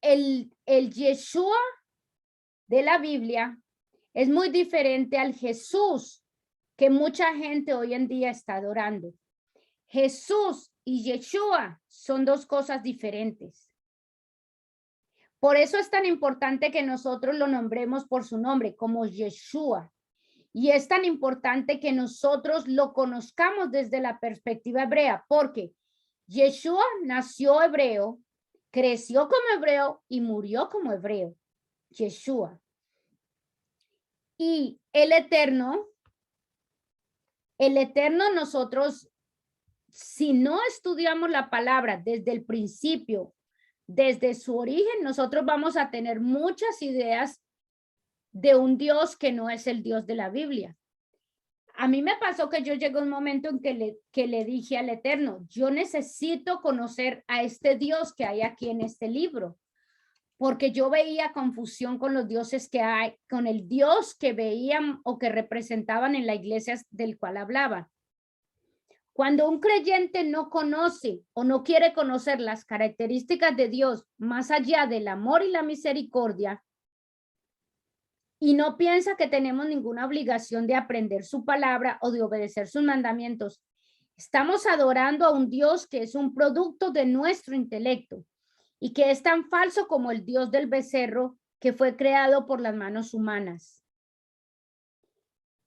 [SPEAKER 1] el Yeshua de la Biblia es muy diferente al Jesús que mucha gente hoy en día está adorando. Jesús y Yeshua son dos cosas diferentes. Por eso es tan importante que nosotros lo nombremos por su nombre, como Yeshua. Y es tan importante que nosotros lo conozcamos desde la perspectiva hebrea, porque Yeshua nació hebreo, creció como hebreo y murió como hebreo. Yeshua. Y el eterno nosotros, si no estudiamos la palabra desde el principio, desde su origen, nosotros vamos a tener muchas ideas de un Dios que no es el Dios de la Biblia. A mí me pasó que yo llegué a un momento en que le dije al Eterno, yo necesito conocer a este Dios que hay aquí en este libro, porque yo veía confusión con los dioses que hay, con el Dios que veían o que representaban en la iglesia del cual hablaban. Cuando un creyente no conoce o no quiere conocer las características de Dios más allá del amor y la misericordia, y no piensa que tenemos ninguna obligación de aprender su palabra o de obedecer sus mandamientos, estamos adorando a un Dios que es un producto de nuestro intelecto y que es tan falso como el Dios del becerro que fue creado por las manos humanas.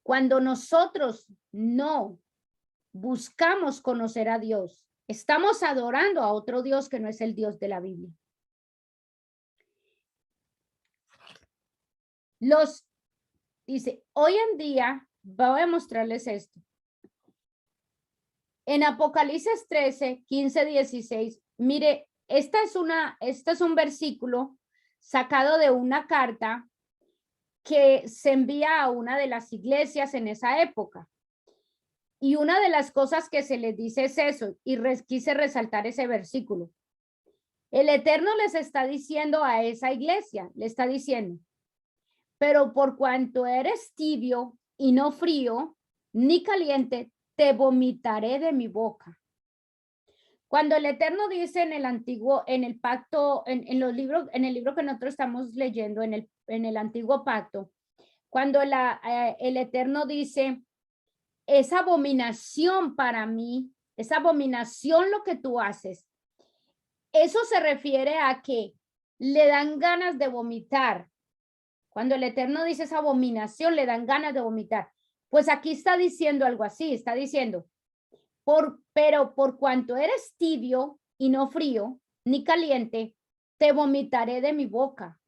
[SPEAKER 1] Cuando nosotros no buscamos conocer a Dios, estamos adorando a otro Dios que no es el Dios de la Biblia. Dice, hoy en día voy a mostrarles esto. En Apocalipsis 13, 15, 16, mire, este es un versículo sacado de una carta que se envía a una de las iglesias en esa época. Y una de las cosas que se les dice es eso, y quise resaltar ese versículo. El Eterno les está diciendo a esa iglesia, le está diciendo, pero por cuanto eres tibio y no frío, ni caliente, te vomitaré de mi boca. Cuando el Eterno dice en el antiguo, en el pacto, en los libros, en el libro que nosotros estamos leyendo, en el antiguo pacto, cuando el Eterno dice, es abominación para mí, es abominación lo que tú haces. Eso se refiere a que le dan ganas de vomitar. Cuando el Eterno dice esa abominación, le dan ganas de vomitar. Pues aquí está diciendo algo así, está diciendo, pero por cuanto eres tibio y no frío, ni caliente, te vomitaré de mi boca.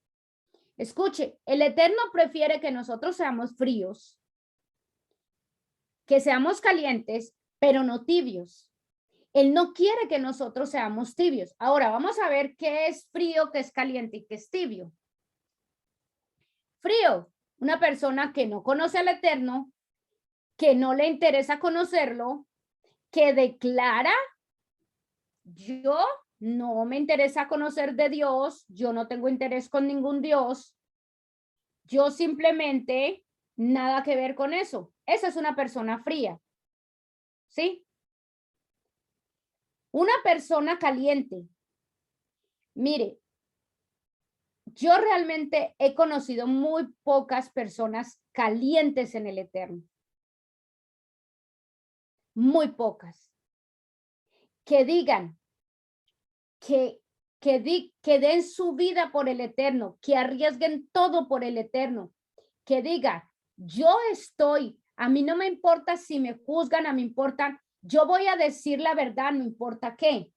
[SPEAKER 1] Escuche, el Eterno prefiere que nosotros seamos fríos, que seamos calientes, pero no tibios. Él no quiere que nosotros seamos tibios. Ahora vamos a ver qué es frío, qué es caliente y qué es tibio. Frío, una persona que no conoce al Eterno, que no le interesa conocerlo, que declara, yo no me interesa conocer de Dios, yo no tengo interés con ningún Dios, yo simplemente nada que ver con eso. Esa es una persona fría, ¿sí? Una persona caliente. Mire, yo realmente he conocido muy pocas personas calientes en el Eterno. Muy pocas. Que digan, que den su vida por el Eterno, que arriesguen todo por el Eterno, que digan, yo estoy, a mí no me importa si me juzgan, a mí me importa, yo voy a decir la verdad, no importa qué.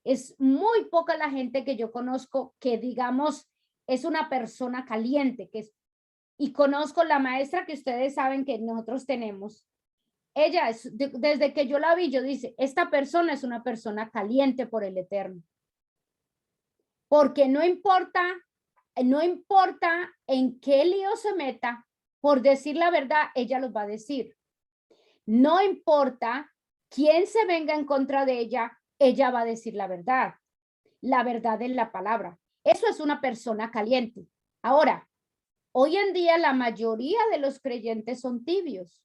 [SPEAKER 1] Es muy poca la gente que yo conozco que, digamos, es una persona caliente, y conozco la maestra que ustedes saben que nosotros tenemos. Ella, desde que yo la vi, yo dice, esta persona es una persona caliente por el Eterno. Porque no importa en qué lío se meta, por decir la verdad, ella los va a decir. No importa quién se venga en contra de ella va a decir la verdad en la palabra. Eso es una persona caliente. Ahora, hoy en día la mayoría de los creyentes son tibios.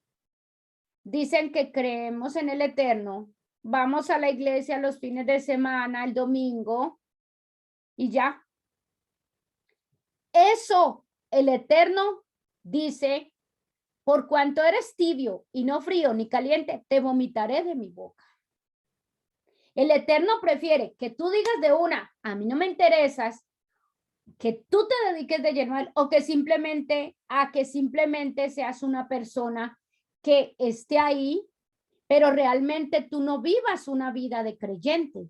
[SPEAKER 1] Dicen que creemos en el Eterno, vamos a la iglesia los fines de semana, el domingo, y ya. Eso, el Eterno dice, por cuanto eres tibio y no frío ni caliente, te vomitaré de mi boca. El Eterno prefiere que tú digas de una, a mí no me interesas, que tú te dediques de lleno a él, o que simplemente seas una persona que esté ahí, pero realmente tú no vivas una vida de creyente.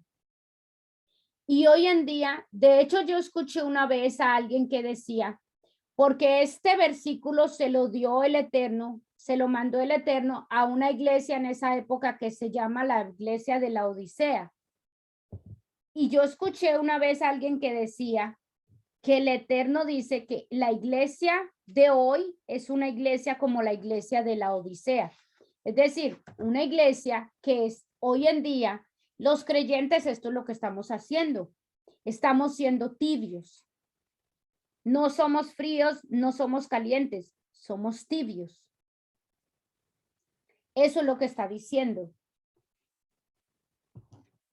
[SPEAKER 1] Y hoy en día, de hecho, yo escuché una vez a alguien que decía, porque este versículo se lo dio el Eterno, se lo mandó el Eterno a una iglesia en esa época que se llama la iglesia de la Odisea. Y yo escuché una vez a alguien que decía que el Eterno dice que la iglesia de hoy es una iglesia como la iglesia de la Odisea. Es decir, una iglesia que es hoy en día, los creyentes, esto es lo que estamos haciendo. Estamos siendo tibios. No somos fríos, no somos calientes, somos tibios. Eso es lo que está diciendo.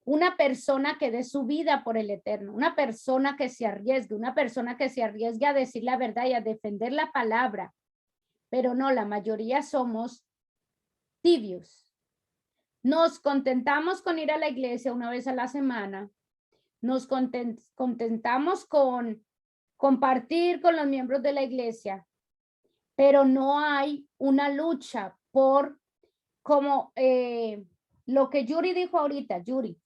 [SPEAKER 1] Una persona que dé su vida por el Eterno, una persona que se arriesgue, a decir la verdad y a defender la palabra. Pero no, la mayoría somos tibios. Nos contentamos con ir a la iglesia una vez a la semana. Nos contentamos con compartir con los miembros de la iglesia, pero no hay una lucha por, como lo que Yuri dijo ahorita, Yuri,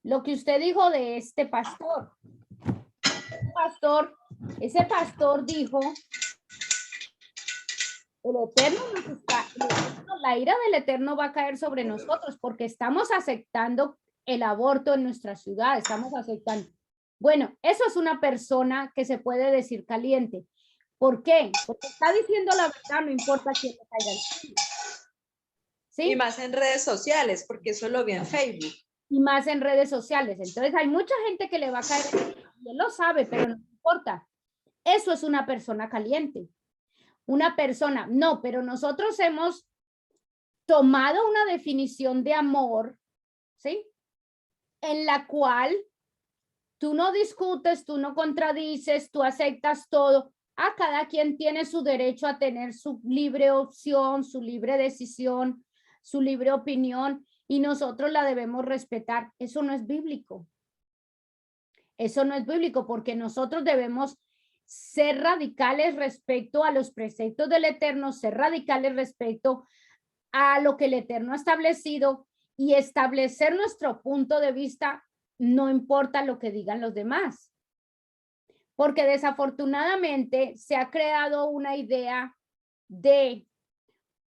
[SPEAKER 1] lo que usted dijo de este pastor. Ese pastor dijo El Eterno la ira del Eterno va a caer sobre nosotros porque estamos aceptando el aborto en nuestra ciudad, estamos aceptando. Bueno, eso es una persona que se puede decir caliente. ¿Por qué? Porque está diciendo la verdad, no importa quién le caiga encima. ¿Sí?
[SPEAKER 2] Y más en redes sociales, porque eso lo vi en Facebook.
[SPEAKER 1] Y más en redes sociales. Entonces hay mucha gente que le va a caer encima, y él lo sabe, pero no importa. Eso es una persona caliente. Una persona, no, pero nosotros hemos tomado una definición de amor, ¿sí? En la cual tú no discutes, tú no contradices, tú aceptas todo. A cada quien tiene su derecho a tener su libre opción, su libre decisión, su libre opinión, y nosotros la debemos respetar. Eso no es bíblico. Eso no es bíblico porque nosotros debemos ser radicales respecto a los preceptos del Eterno, ser radicales respecto a lo que el Eterno ha establecido y establecer nuestro punto de vista, no importa lo que digan los demás. Porque desafortunadamente se ha creado una idea de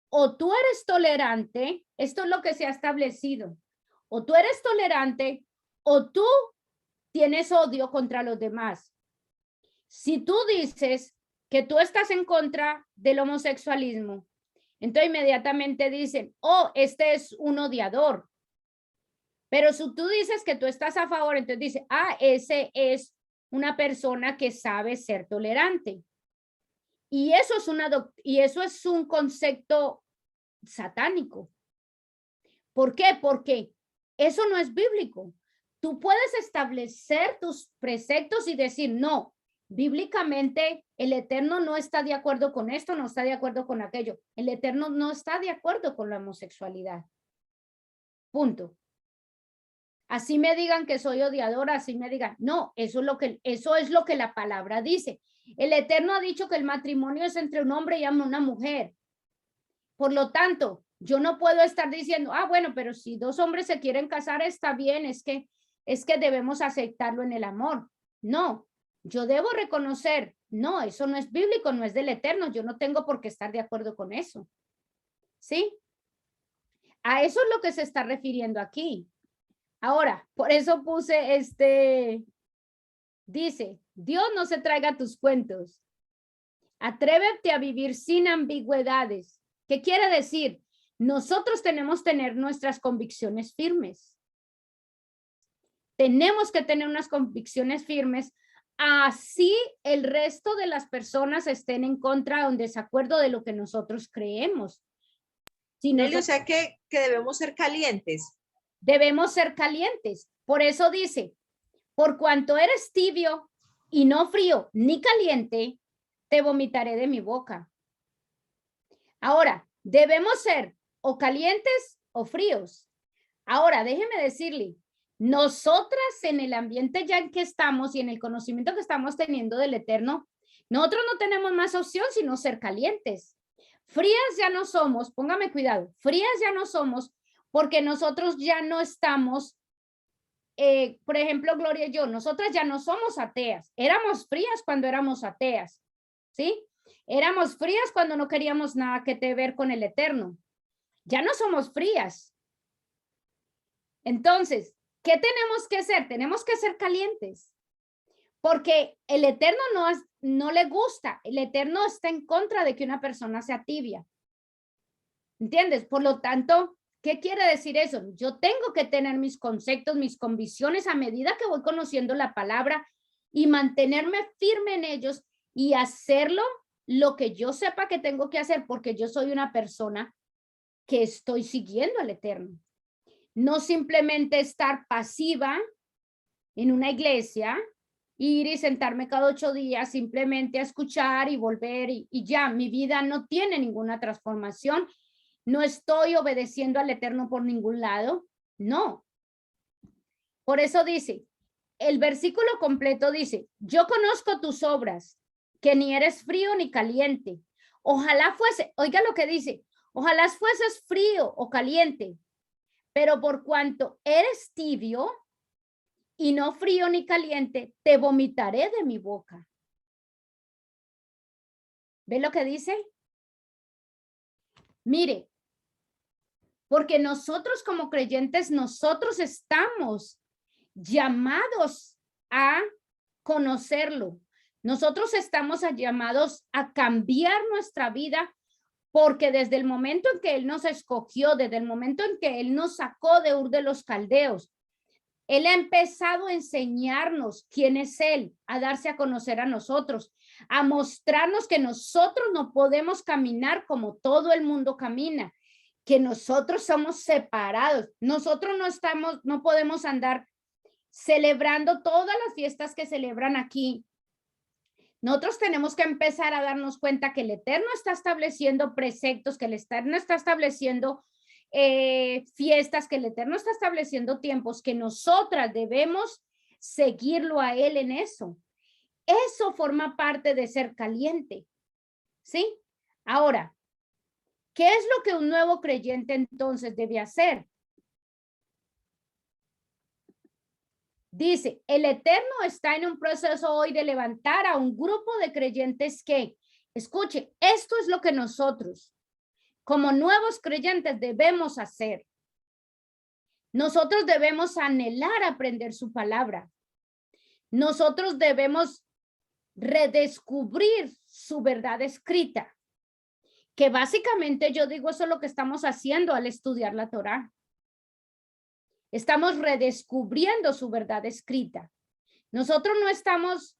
[SPEAKER 1] o tú eres tolerante, esto es lo que se ha establecido, o tú eres tolerante o tú tienes odio contra los demás. Si tú dices que tú estás en contra del homosexualismo, entonces inmediatamente dicen, oh, este es un odiador. Pero si tú dices que tú estás a favor, entonces dice, ah, ese es una persona que sabe ser tolerante. Y eso es un concepto satánico. ¿Por qué? Porque eso no es bíblico. Tú puedes establecer tus preceptos y decir, no, bíblicamente el Eterno no está de acuerdo con esto, no está de acuerdo con aquello. El Eterno no está de acuerdo con la homosexualidad. Punto. Así me digan que soy odiadora, así me digan, no, eso es lo que la palabra dice. El Eterno ha dicho que el matrimonio es entre un hombre y una mujer. Por lo tanto, yo no puedo estar diciendo, ah, bueno, pero si dos hombres se quieren casar, está bien, es que debemos aceptarlo en el amor. No, yo debo reconocer, no, eso no es bíblico, no es del Eterno, yo no tengo por qué estar de acuerdo con eso. ¿Sí? A eso es lo que se está refiriendo aquí. Ahora, por eso puse dice, Dios no se traiga tus cuentos. Atrévete a vivir sin ambigüedades. ¿Qué quiere decir? Nosotros tenemos que tener nuestras convicciones firmes. Tenemos que tener unas convicciones firmes, así el resto de las personas estén en contra o en desacuerdo de lo que nosotros creemos. Si
[SPEAKER 2] Nelly, o sea que debemos ser calientes.
[SPEAKER 1] Debemos ser calientes. Por eso dice, por cuanto eres tibio y no frío ni caliente, te vomitaré de mi boca. Ahora, debemos ser o calientes o fríos. Ahora, déjeme decirle, nosotras en el ambiente ya en que estamos y en el conocimiento que estamos teniendo del Eterno, nosotros no tenemos más opción sino ser calientes. Frías ya no somos, póngame cuidado, frías ya no somos porque nosotros ya no estamos, por ejemplo, Gloria y yo, nosotras ya no somos ateas, éramos frías cuando éramos ateas, ¿sí? Éramos frías cuando no queríamos nada que ver con el Eterno. Ya no somos frías. Entonces, ¿qué tenemos que hacer? Tenemos que ser calientes. Porque el Eterno no le gusta. El Eterno está en contra de que una persona sea tibia. ¿Entiendes? Por lo tanto, ¿qué quiere decir eso? Yo tengo que tener mis conceptos, mis convicciones a medida que voy conociendo la palabra y mantenerme firme en ellos y hacerlo lo que yo sepa que tengo que hacer porque yo soy una persona que estoy siguiendo al Eterno. No simplemente estar pasiva en una iglesia, ir y sentarme cada 8 días simplemente a escuchar y volver y ya, mi vida no tiene ninguna transformación, no estoy obedeciendo al Eterno por ningún lado, no. Por eso dice, el versículo completo dice, yo conozco tus obras, que ni eres frío ni caliente. Ojalá fuese, oiga lo que dice, ojalá fueses frío o caliente, pero por cuanto eres tibio y no frío ni caliente, te vomitaré de mi boca. ¿Ve lo que dice? Mire, porque nosotros como creyentes, nosotros estamos llamados a conocerlo. Nosotros estamos llamados a cambiar nuestra vida, porque desde el momento en que Él nos escogió, desde el momento en que Él nos sacó de Ur de los Caldeos, Él ha empezado a enseñarnos quién es Él, a darse a conocer a nosotros, a mostrarnos que nosotros no podemos caminar como todo el mundo camina, que nosotros somos separados. Nosotros no podemos andar celebrando todas las fiestas que celebran aquí. Nosotros tenemos que empezar a darnos cuenta que el Eterno está estableciendo preceptos, que el Eterno está estableciendo fiestas, que el Eterno está estableciendo tiempos, que nosotras debemos seguirlo a Él en eso. Eso forma parte de ser caliente, ¿sí? Ahora, ¿qué es lo que un nuevo creyente entonces debe hacer? Dice, el Eterno está en un proceso hoy de levantar a un grupo de creyentes que, escuche, esto es lo que nosotros, como nuevos creyentes, debemos hacer. Nosotros debemos anhelar aprender su palabra. Nosotros debemos redescubrir su verdad escrita, que básicamente yo digo eso es lo que estamos haciendo al estudiar la Torá. Estamos redescubriendo su verdad escrita. Nosotros no estamos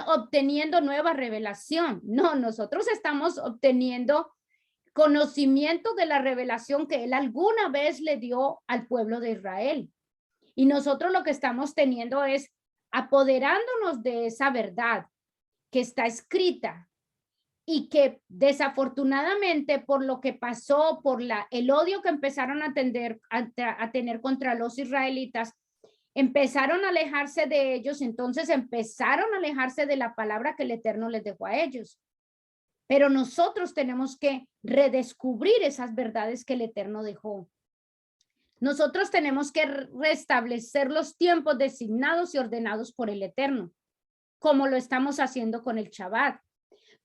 [SPEAKER 1] obteniendo nueva revelación. No, nosotros estamos obteniendo conocimiento de la revelación que Él alguna vez le dio al pueblo de Israel. Y nosotros lo que estamos teniendo es apoderándonos de esa verdad que está escrita y que desafortunadamente por lo que pasó, por el odio que empezaron a tener contra los israelitas, empezaron a alejarse de ellos, entonces empezaron a alejarse de la palabra que el Eterno les dejó a ellos. Pero nosotros tenemos que redescubrir esas verdades que el Eterno dejó. Nosotros tenemos que restablecer los tiempos designados y ordenados por el Eterno, como lo estamos haciendo con el Shabbat,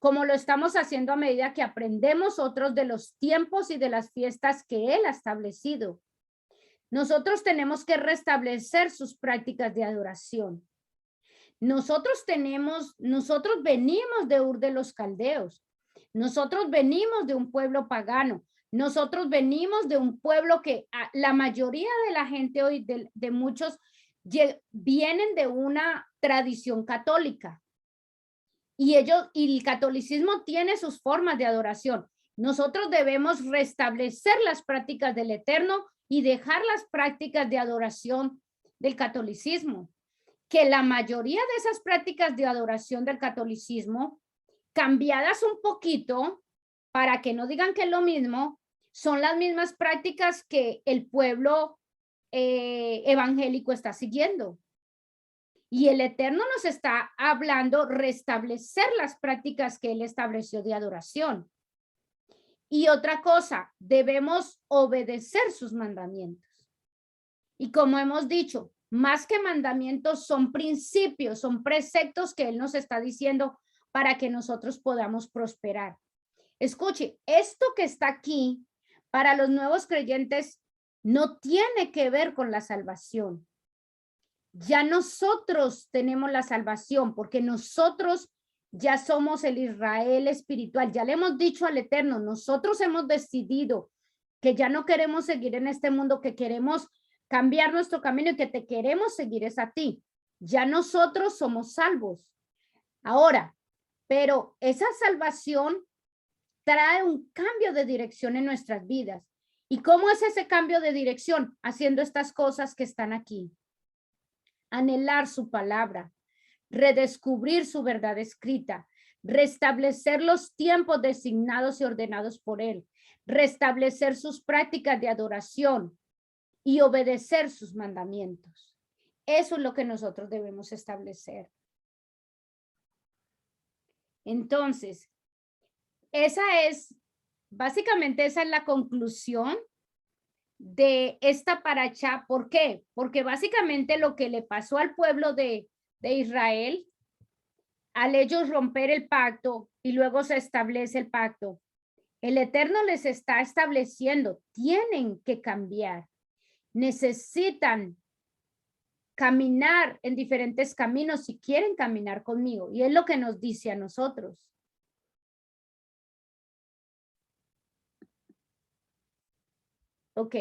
[SPEAKER 1] como lo estamos haciendo a medida que aprendemos otros de los tiempos y de las fiestas que Él ha establecido. Nosotros tenemos que restablecer sus prácticas de adoración. Nosotros venimos de Ur de los Caldeos. Nosotros venimos de un pueblo pagano. Nosotros venimos de un pueblo que la mayoría de la gente hoy, de muchos, vienen de una tradición católica. Y el catolicismo tiene sus formas de adoración. Nosotros debemos restablecer las prácticas del Eterno y dejar las prácticas de adoración del catolicismo. Que la mayoría de esas prácticas de adoración del catolicismo, cambiadas un poquito, para que no digan que es lo mismo, son las mismas prácticas que el pueblo evangélico está siguiendo. Y el Eterno nos está hablando restablecer las prácticas que Él estableció de adoración. Y otra cosa, debemos obedecer sus mandamientos. Y como hemos dicho, más que mandamientos son principios, son preceptos que Él nos está diciendo para que nosotros podamos prosperar. Escuche, esto que está aquí para los nuevos creyentes no tiene que ver con la salvación. Ya nosotros tenemos la salvación porque nosotros ya somos el Israel espiritual. Ya le hemos dicho al Eterno, nosotros hemos decidido que ya no queremos seguir en este mundo, que queremos cambiar nuestro camino y que te queremos seguir es a ti. Ya nosotros somos salvos. Ahora, pero esa salvación trae un cambio de dirección en nuestras vidas. ¿Y cómo es ese cambio de dirección? Haciendo estas cosas que están aquí. Anhelar su palabra, redescubrir su verdad escrita, restablecer los tiempos designados y ordenados por Él, restablecer sus prácticas de adoración y obedecer sus mandamientos. Eso es lo que nosotros debemos establecer. Entonces, básicamente esa es la conclusión de esta parashá. ¿Por qué? Porque básicamente lo que le pasó al pueblo de Israel, al ellos romper el pacto y luego se establece el pacto, El Eterno les está estableciendo, tienen que cambiar, necesitan caminar en diferentes caminos si quieren caminar conmigo. Y es lo que nos dice a nosotros. Ok,